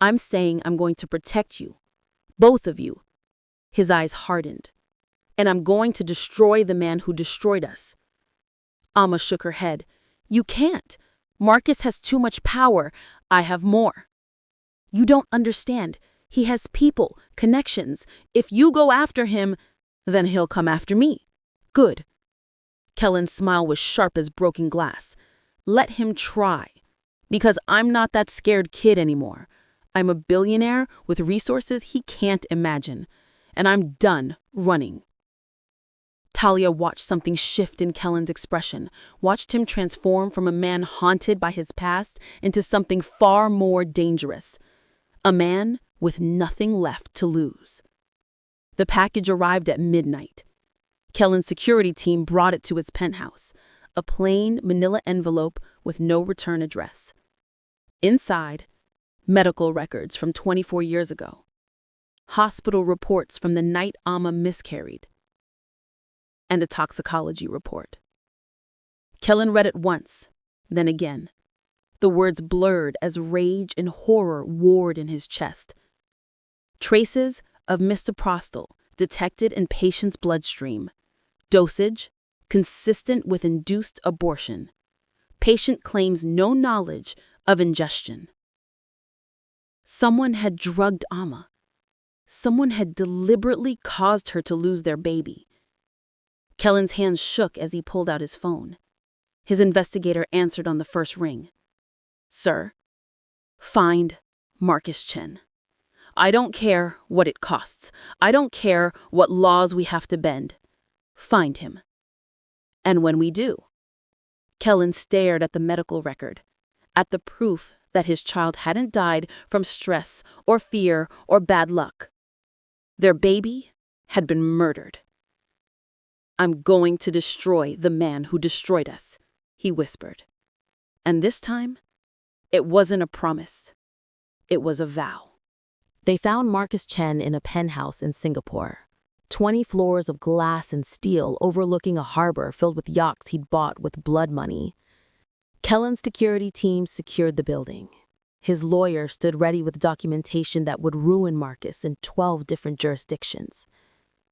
I'm saying I'm going to protect you, both of you. His eyes hardened. And I'm going to destroy the man who destroyed us. Amma shook her head. You can't. Marcus has too much power. I have more. You don't understand. He has people, connections. If you go after him, then he'll come after me. Good. Kellan's smile was sharp as broken glass. Let him try. Because I'm not that scared kid anymore. I'm a billionaire with resources he can't imagine. And I'm done running. Talia watched something shift in Kellan's expression, watched him transform from a man haunted by his past into something far more dangerous. A man with nothing left to lose. The package arrived at midnight. Kellan's security team brought it to his penthouse, a plain manila envelope with no return address. Inside, medical records from 24 years ago. Hospital reports from the night Amma miscarried. And a toxicology report. Kellan read it once, then again. The words blurred as rage and horror warred in his chest. Traces of misoprostol detected in patient's bloodstream. Dosage consistent with induced abortion. Patient claims no knowledge of ingestion. Someone had drugged Amma. Someone had deliberately caused her to lose their baby. Kellan's hands shook as he pulled out his phone. His investigator answered on the first ring. Sir, find Marcus Chen. I don't care what it costs. I don't care what laws we have to bend. Find him. And when we do. Kellan stared at the medical record, at the proof that his child hadn't died from stress or fear or bad luck. Their baby had been murdered. I'm going to destroy the man who destroyed us, he whispered. And this time, it wasn't a promise. It was a vow. They found Marcus Chen in a penthouse in Singapore. 20 floors of glass and steel overlooking a harbor filled with yachts he'd bought with blood money. Kellan's security team secured the building. His lawyer stood ready with documentation that would ruin Marcus in 12 different jurisdictions.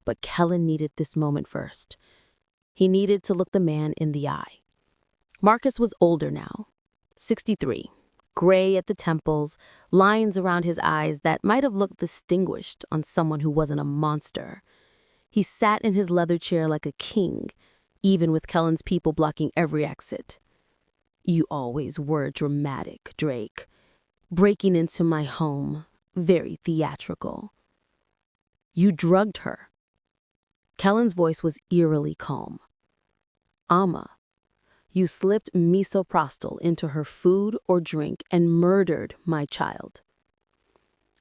But Kellan needed this moment first. He needed to look the man in the eye. Marcus was older now, 63, gray at the temples, lines around his eyes that might have looked distinguished on someone who wasn't a monster. He sat in his leather chair like a king, even with Kellan's people blocking every exit. You always were dramatic, Drake. Breaking into my home, very theatrical. You drugged her. Kellan's voice was eerily calm. Amma, you slipped misoprostol into her food or drink and murdered my child.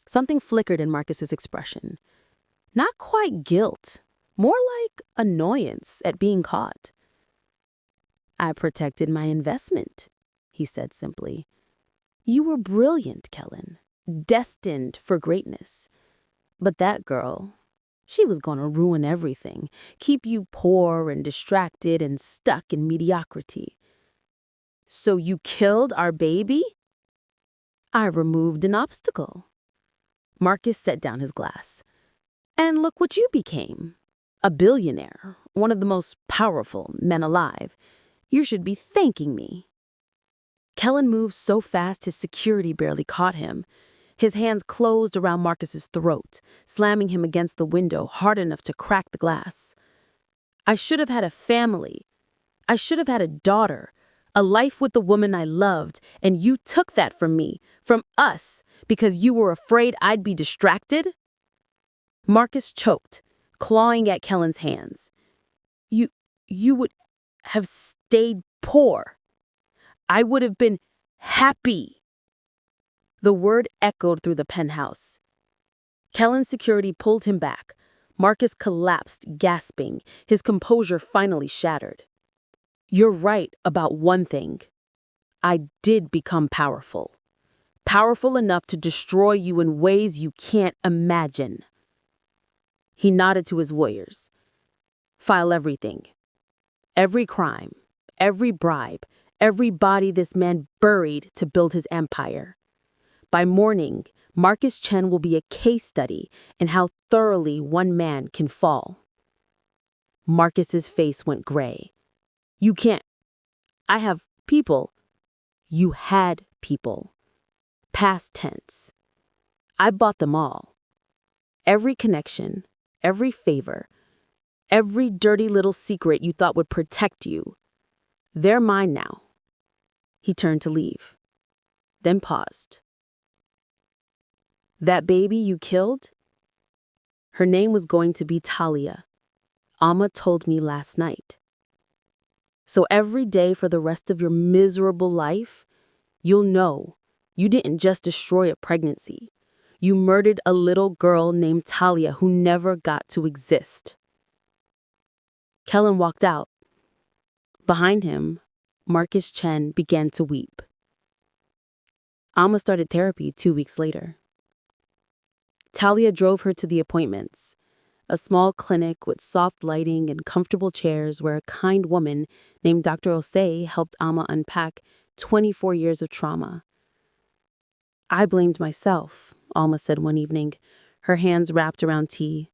Something flickered in Marcus's expression. Not quite guilt, more like annoyance at being caught. I protected my investment, he said simply. You were brilliant, Kellan, destined for greatness. But that girl, she was going to ruin everything, keep you poor and distracted and stuck in mediocrity. So you killed our baby? I removed an obstacle. Marcus set down his glass. And look what you became. A billionaire, one of the most powerful men alive. You should be thanking me. Kellan moved so fast his security barely caught him. His hands closed around Marcus's throat, slamming him against the window hard enough to crack the glass. I should have had a family. I should have had a daughter, a life with the woman I loved, and you took that from me, from us, because you were afraid I'd be distracted? Marcus choked, clawing at Kellan's hands. You would have stayed poor. I would have been happy. The word echoed through the penthouse. Kellan's security pulled him back. Marcus collapsed, gasping, his composure finally shattered. You're right about one thing. I did become powerful. Powerful enough to destroy you in ways you can't imagine. He nodded to his lawyers. File everything. Every crime, every bribe, every body this man buried to build his empire. By morning, Marcus Chen will be a case study in how thoroughly one man can fall. Marcus's face went gray. You can't. I have people. You had people. Past tense. I bought them all. Every connection, every favor, every dirty little secret you thought would protect you. They're mine now. He turned to leave, then paused. That baby you killed? Her name was going to be Talia. Amma told me last night. So every day for the rest of your miserable life, you'll know you didn't just destroy a pregnancy. You murdered a little girl named Talia who never got to exist. Kellan walked out. Behind him, Marcus Chen began to weep. Amma started therapy 2 weeks later. Talia drove her to the appointments, a small clinic with soft lighting and comfortable chairs where a kind woman named Dr. Osei helped Amma unpack 24 years of trauma. I blamed myself, Alma said one evening, her hands wrapped around tea.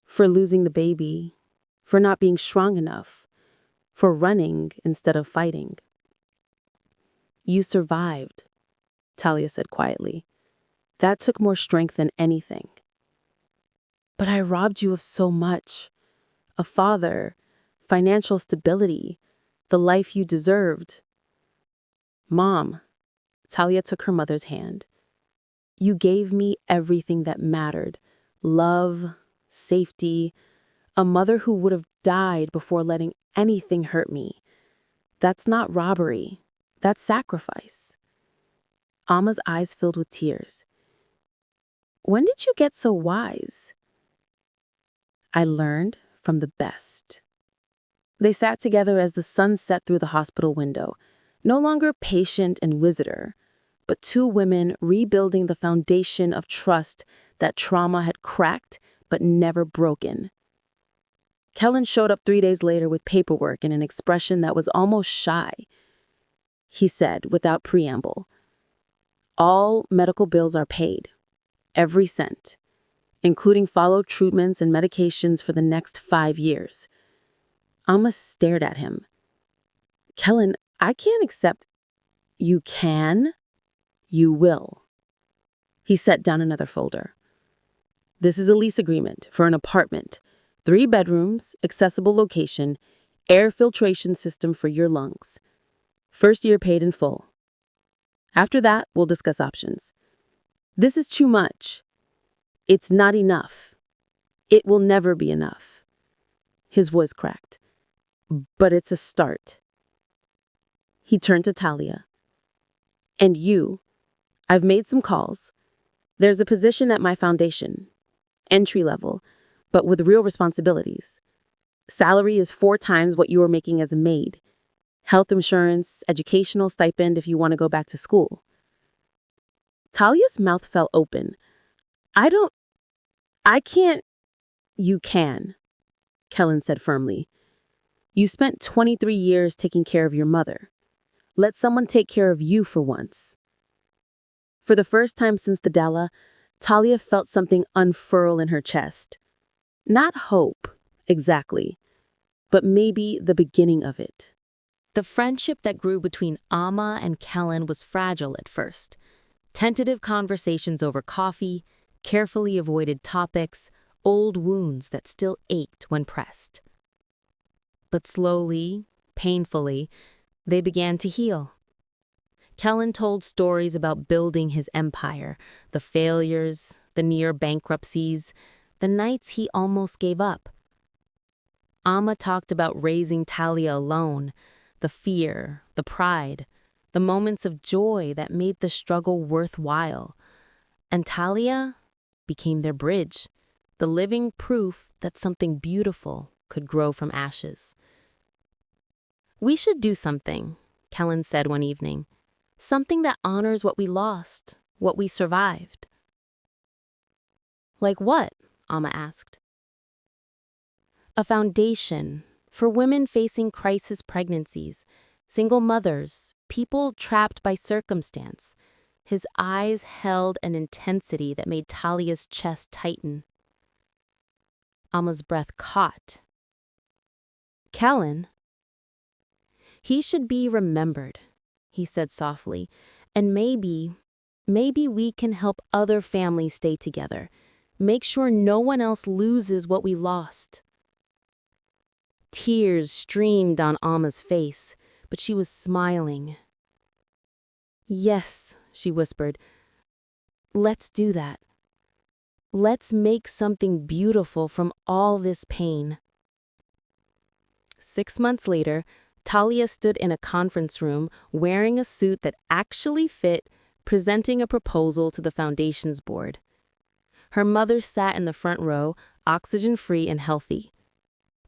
For losing the baby, for not being strong enough, for running instead of fighting. You survived, Talia said quietly. That took more strength than anything. But I robbed you of so much. A father, financial stability, the life you deserved. Mom, Talia took her mother's hand. You gave me everything that mattered. Love, safety, a mother who would have died before letting anything hurt me. That's not robbery. That's sacrifice. Amma's eyes filled with tears. When did you get so wise? I learned from the best. They sat together as the sun set through the hospital window, no longer patient and visitor, but two women rebuilding the foundation of trust that trauma had cracked but never broken. Kellan showed up 3 days later with paperwork and an expression that was almost shy. He said, without preamble, all medical bills are paid, every cent, including followed treatments and medications for the next 5 years. Amma stared at him. Kellan, I can't accept. You can, you will. He set down another folder. This is a lease agreement for an apartment, 3 bedrooms, accessible location, air filtration system for your lungs. First year paid in full. After that, we'll discuss options. This is too much. It's not enough. It will never be enough. His voice cracked. But it's a start. He turned to Talia. And you, I've made some calls. There's a position at my foundation, entry level, but with real responsibilities. Salary is 4 times what you were making as a maid. Health insurance, educational stipend if you want to go back to school. Talia's mouth fell open. I can't. You can, Kellan said firmly. You spent 23 years taking care of your mother. Let someone take care of you for once. For the first time since the gala, Talia felt something unfurl in her chest. Not hope, exactly, but maybe the beginning of it. The friendship that grew between Amma and Kellan was fragile at first. Tentative conversations over coffee, carefully avoided topics, old wounds that still ached when pressed. But slowly, painfully, they began to heal. Kellan told stories about building his empire, the failures, the near bankruptcies, the nights he almost gave up. Amma talked about raising Talia alone, the fear, the pride, the moments of joy that made the struggle worthwhile. And Talia became their bridge, the living proof that something beautiful could grow from ashes. We should do something, Kellan said one evening. Something that honors what we lost, what we survived. Like what? Amma asked. A foundation for women facing crisis pregnancies, single mothers, people trapped by circumstance. His eyes held an intensity that made Talia's chest tighten. Alma's breath caught. Kellan. He should be remembered, he said softly, and maybe we can help other families stay together. Make sure no one else loses what we lost. Tears streamed on Alma's face, but she was smiling. Yes, she whispered. Let's do that. Let's make something beautiful from all this pain. 6 months later, Talia stood in a conference room wearing a suit that actually fit, presenting a proposal to the foundation's board. Her mother sat in the front row, oxygen-free and healthy.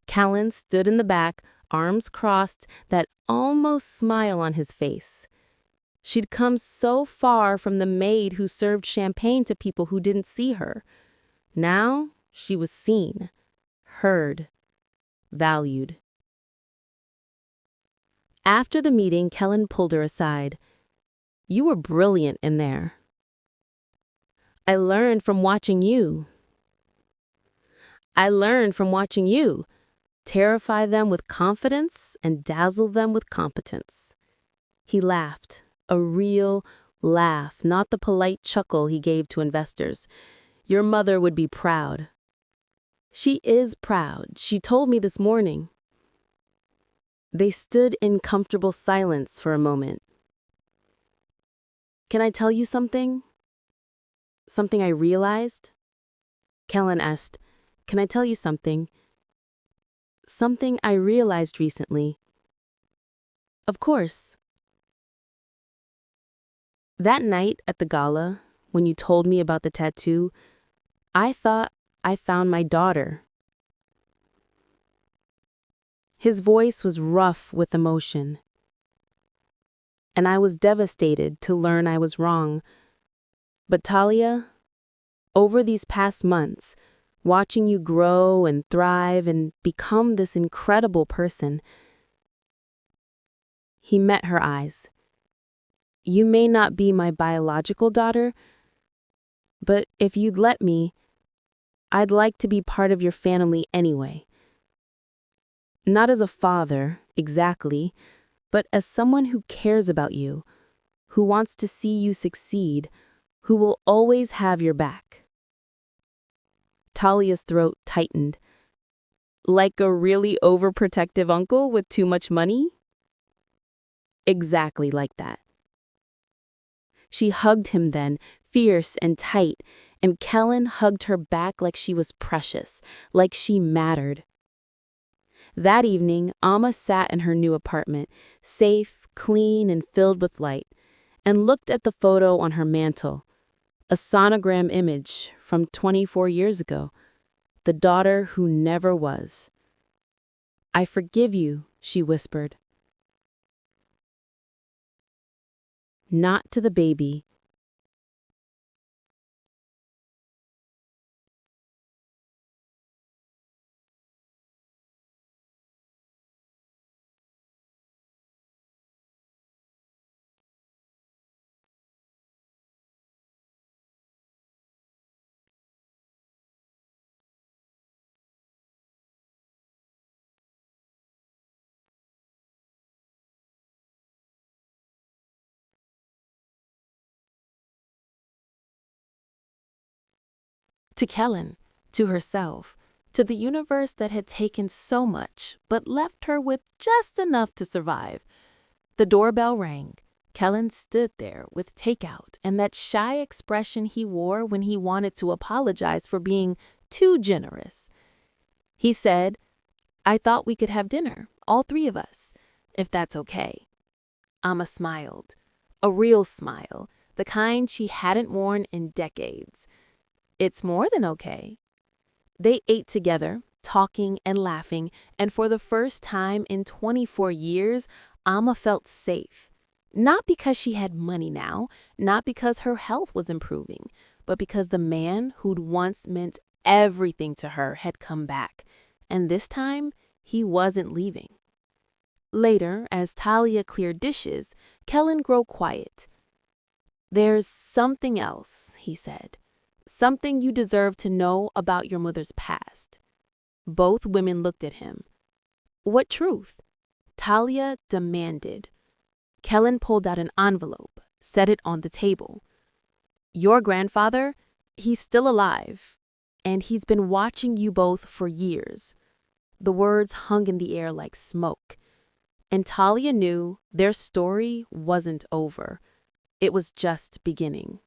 Kellan stood in the back, arms crossed, that almost smile on his face. She'd come so far from the maid who served champagne to people who didn't see her. Now she was seen, heard, valued. After the meeting, Kellan pulled her aside. You were brilliant in there. I learned from watching you. Terrify them with confidence and dazzle them with competence. He laughed, a real laugh, not the polite chuckle he gave to investors. Your mother would be proud. She is proud. She told me this morning. They stood in comfortable silence for a moment. Can I tell you something? Something I realized? Kellan asked, Can I tell you something? Something I realized recently. Of course. That night at the gala, when you told me about the tattoo, I thought I found my daughter. His voice was rough with emotion. And I was devastated to learn I was wrong. But Talia, over these past months, watching you grow and thrive and become this incredible person, he met her eyes. You may not be my biological daughter, but if you'd let me, I'd like to be part of your family anyway. Not as a father, exactly, but as someone who cares about you, who wants to see you succeed, who will always have your back. Talia's throat tightened. Like a really overprotective uncle with too much money? Exactly like that. She hugged him then, fierce and tight, and Kellan hugged her back like she was precious, like she mattered. That evening, Alma sat in her new apartment, safe, clean, and filled with light, and looked at the photo on her mantle, a sonogram image from 24 years ago, the daughter who never was. I forgive you, she whispered. Not to the baby. To Kellan, to herself, to the universe that had taken so much but left her with just enough to survive. The doorbell rang. Kellan stood there with takeout and that shy expression he wore when he wanted to apologize for being too generous. He said, I thought we could have dinner, all three of us, if that's okay. Amma smiled, a real smile, the kind she hadn't worn in decades. It's more than okay. They ate together, talking and laughing, and for the first time in 24 years, Amma felt safe. Not because she had money now, not because her health was improving, but because the man who'd once meant everything to her had come back. And this time, he wasn't leaving. Later, as Talia cleared dishes, Kellan grew quiet. "There's something else," he said. "Something you deserve to know about your mother's past." Both women looked at him. "What truth?" Talia demanded. Kellan pulled out an envelope, set it on the table. "Your grandfather, he's still alive, and he's been watching you both for years." The words hung in the air like smoke. And Talia knew their story wasn't over. It was just beginning.